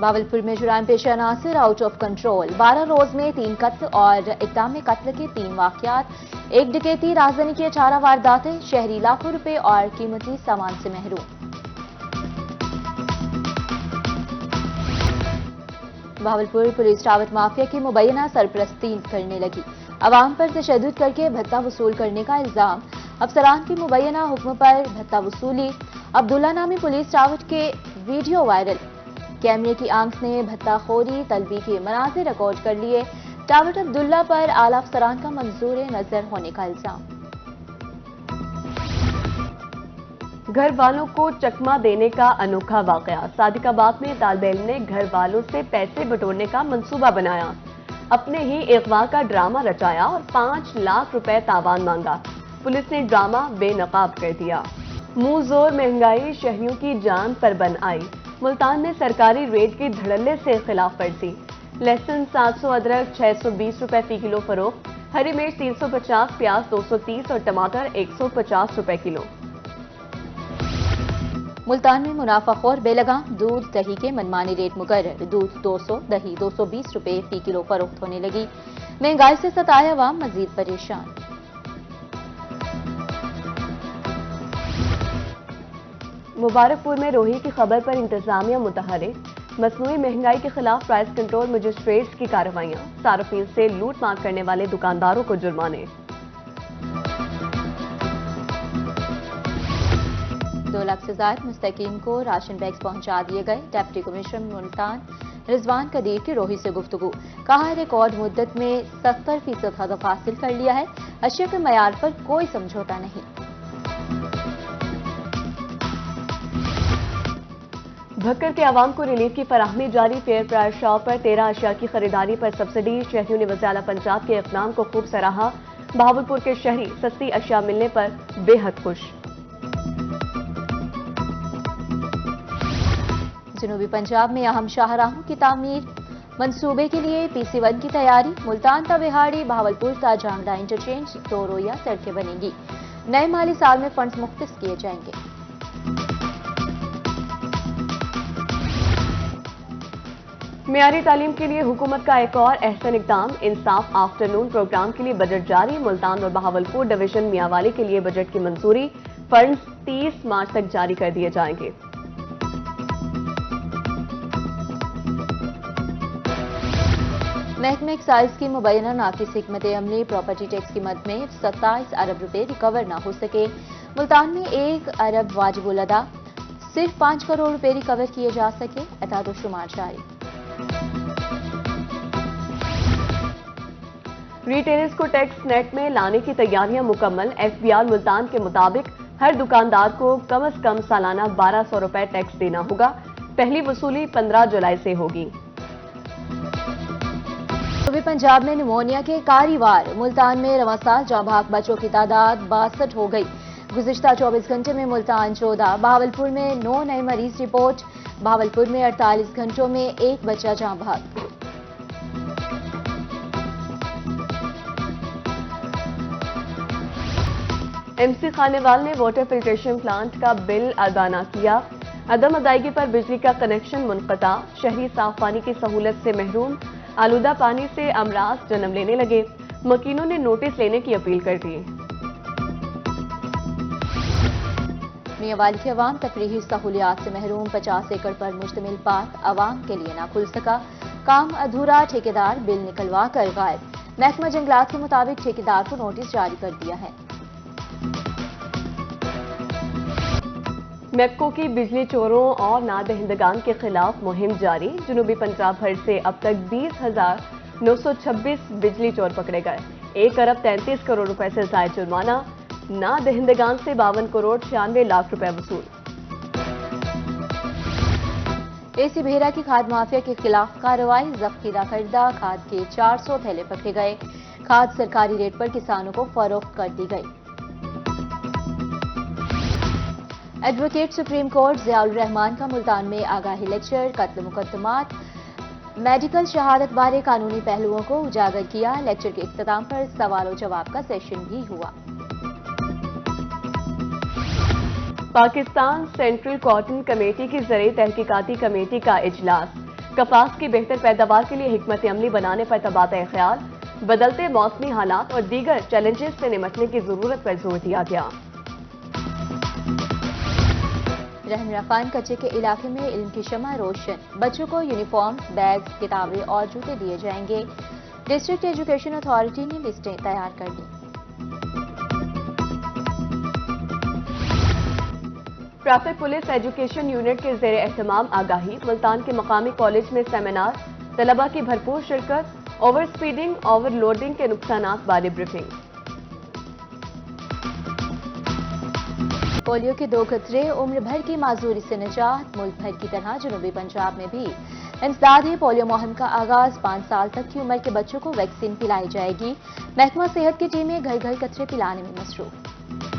भावलपुर में जुराइम पेश अनासर out of control. 12 रोज में 3 कत्ल और इक़दाम कत्ल के 3 वाक़यात, एक डकैती, राजधानी की 18 वारदातें, शहरी लाखों रुपए और कीमती सामान से महरूम। भावलपुर पुलिस टावर माफिया की मुबैना सरपरस्ती करने लगी। अवाम पर तशद्दुद करके भत्ता वसूल करने का इल्जाम। अफसरान की मुबैना हुक्म पर भत्ता वसूली। अब्दुल्ला नामी पुलिस टावर के वीडियो वायरल। कैमरे की आंख ने भत्ताखोरी तलबी के मनाज़िर रिकॉर्ड कर लिए। टावर अब्दुल्ला पर आला अफसरान का मंजूर नजर होने का इल्जाम। घर वालों को चकमा देने का अनोखा वाकया। सादिकाबाद में तालिब इल्म ने घर वालों से पैसे बटोरने का मंसूबा बनाया, अपने ही अगवा का ड्रामा रचाया और 5 लाख रुपए तावान मांगा। पुलिस ने ड्रामा बेनकाब कर दिया। मुंह जोर महंगाई शहरियों की जान पर बन आई। मुल्तान में सरकारी रेट की धड़ल्ले से खिलाफ वर्जी। लहसुन 700, अदरक 620 रुपए फी किलो फरोख्त। हरी मिर्च 350, प्याज 230 और टमाटर 150 रुपए किलो। मुल्तान में मुनाफाखोर बेलगाम दूध दही के मनमानी रेट मुकर्रर। दूध 200, दही 220 रुपए फी किलो फरोख्त होने लगी। महंगाई से सताए अवाम मजीद परेशान। मुबारकपुर में रोही की खबर पर इंतजामिया मुतहरिक। मसनूई महंगाई के खिलाफ प्राइस कंट्रोल मजिस्ट्रेट्स की कार्रवाइयां। सार्फिन से लूट मार करने वाले दुकानदारों को जुर्माने। 2 लाख से ज्यादा मुस्तकीम को राशन बैग्स पहुंचा दिए गए। डिप्टी कमिश्नर मुल्तान रिजवान कदीर की रोही से गुफ्तगू। कहा, रिकॉर्ड मुद्दत में 70% हदफ हासिल कर लिया है। अशिया के मयार पर कोई समझौता नहीं। भक्कर के अवाम को रिलीफ की फराहमी जारी। फेयर प्राइस शॉप पर 13 अशिया की खरीदारी पर सब्सिडी। शहरियों ने वज़ीर आला पंजाब के इक़दाम को खूब सराहा। बहावलपुर के शहरी सस्ती अशिया मिलने पर बेहद खुश। जनूबी पंजाब में अहम शाहराहों की तामीर मंसूबे के लिए PC1 की तैयारी। मुल्तान ता बिहाड़ी, बहावलपुर ता जांगड़ा इंटरचेंज 2 रोया सड़कें बनेंगी। नए माली साल में फंड्स मुख्तस किए जाएंगे। मियारी तालीम के लिए हुकूमत का एक और अहसन इक़दाम। इंसाफ आफ्टरनून प्रोग्राम के लिए बजट जारी। मुल्तान और बहावलपुर डिवीजन मियांवाली के लिए बजट की मंजूरी। फंड्स 30 मार्च तक जारी कर दिए जाएंगे। महकमे एक्साइज की मुबैना नाकिस हिकमत अमली। प्रॉपर्टी टैक्स की मद में 27 अरब रुपए रिकवर ना हो सके। मुल्तान में 1 अरब वाजिबुल अदा, सिर्फ 5 करोड़ रुपए रिकवर किए जा सके। एताद शुमार जारी। रिटेलर्स को टैक्स नेट में लाने की तैयारियां मुकम्मल। FBR मुल्तान के मुताबिक हर दुकानदार को कम से कम सालाना 1200 रुपए टैक्स देना होगा। पहली वसूली 15 जुलाई से होगी। सूबे पंजाब में निमोनिया के कारीवार। मुल्तान में रवां साल जाँ भाग बच्चों की तादाद 62 हो गई। गुज़िश्ता 24 घंटे में मुल्तान 14, बहावलपुर में 9 नए मरीज रिपोर्ट। बहावलपुर में 48 घंटों में 1 बच्चा जाँ भाग। MC खानेवाल ने वाटर फिल्ट्रेशन प्लांट का बिल अदा न किया। अदम अदायगी पर बिजली का कनेक्शन मुनक़ता। शहरी साफ पानी की सहूलत से महरूम। आलूदा पानी से अमराज जन्म लेने लगे। मकीनों ने नोटिस लेने की अपील कर दी। मियांवाली के अवाम तफरीही सहूलियात से महरूम। 50 एकड़ पर मुश्तमिल पार्क अवाम के लिए ना खुल सका। काम अधूरा, ठेकेदार बिल निकलवा कर गायब। महकमा जंगलात के मुताबिक ठेकेदार को नोटिस जारी कर दिया है। मैप्को की बिजली चोरों और नादहिंदगान के खिलाफ मुहिम जारी। जनूबी पंजाब भर से अब तक 20,926 बिजली चोर पकड़े गए। 1 अरब 33 करोड़ रुपए से ज्यादा जुर्माना। नादहिंदगान से 52 करोड़ 96 लाख रुपए वसूल। AC भेरा की खाद माफिया के खिलाफ कार्रवाई। जब्तीदा करदा खाद के 400 थैले पकड़े गए। खाद सरकारी रेट पर किसानों को फरोख्त कर दी गई। Advocate supreme court Ziaul Rahman का मुल्तान में आगाही लेक्चर। कत्ल मुकदमात, मेडिकल शहादत बारे कानूनी पहलुओं को उजागर किया। लेक्चर के इख्तिताम पर सवाल जवाब का सेशन भी हुआ। पाकिस्तान सेंट्रल कॉटन कमेटी की ज़रिए तहकीकाती कमेटी का इजलास। کپاس کی بہتر پیداوار کے لیے حکمت عملی بنانے پر تبادلہ خیال، بدلتے موسمی حالات اور دیگر چیلنجز سے نمٹنے کی ضرورت پر زور دیا گیا۔ رہنما خان کچے کے علاقے میں علم کی شمع روشن، بچوں کو یونیفارم، بیگ، کتابیں اور جوتے دیے جائیں گے، ڈسٹرکٹ ایجوکیشن اتھارٹی نے لسٹیں تیار کر لی۔ ٹریفک پولیس ایجوکیشن یونٹ کے زیر اہتمام آگاہی، ملتان کے مقامی کالج میں سیمینار، طلباء کی بھرپور شرکت، اوور سپیڈنگ، اوور لوڈنگ کے نقصانات بارے بریفنگ۔ پولیو کے 2 قطرے، عمر بھر کی معذوری سے نجات، ملک بھر کی طرح جنوبی پنجاب میں بھی انسدادی پولیو مہم کا آغاز، 5 سال تک کی عمر کے بچوں کو ویکسین پلائی جائے گی، محکمہ صحت کی ٹیمیں گھر گھر قطرے پلانے میں مصروف۔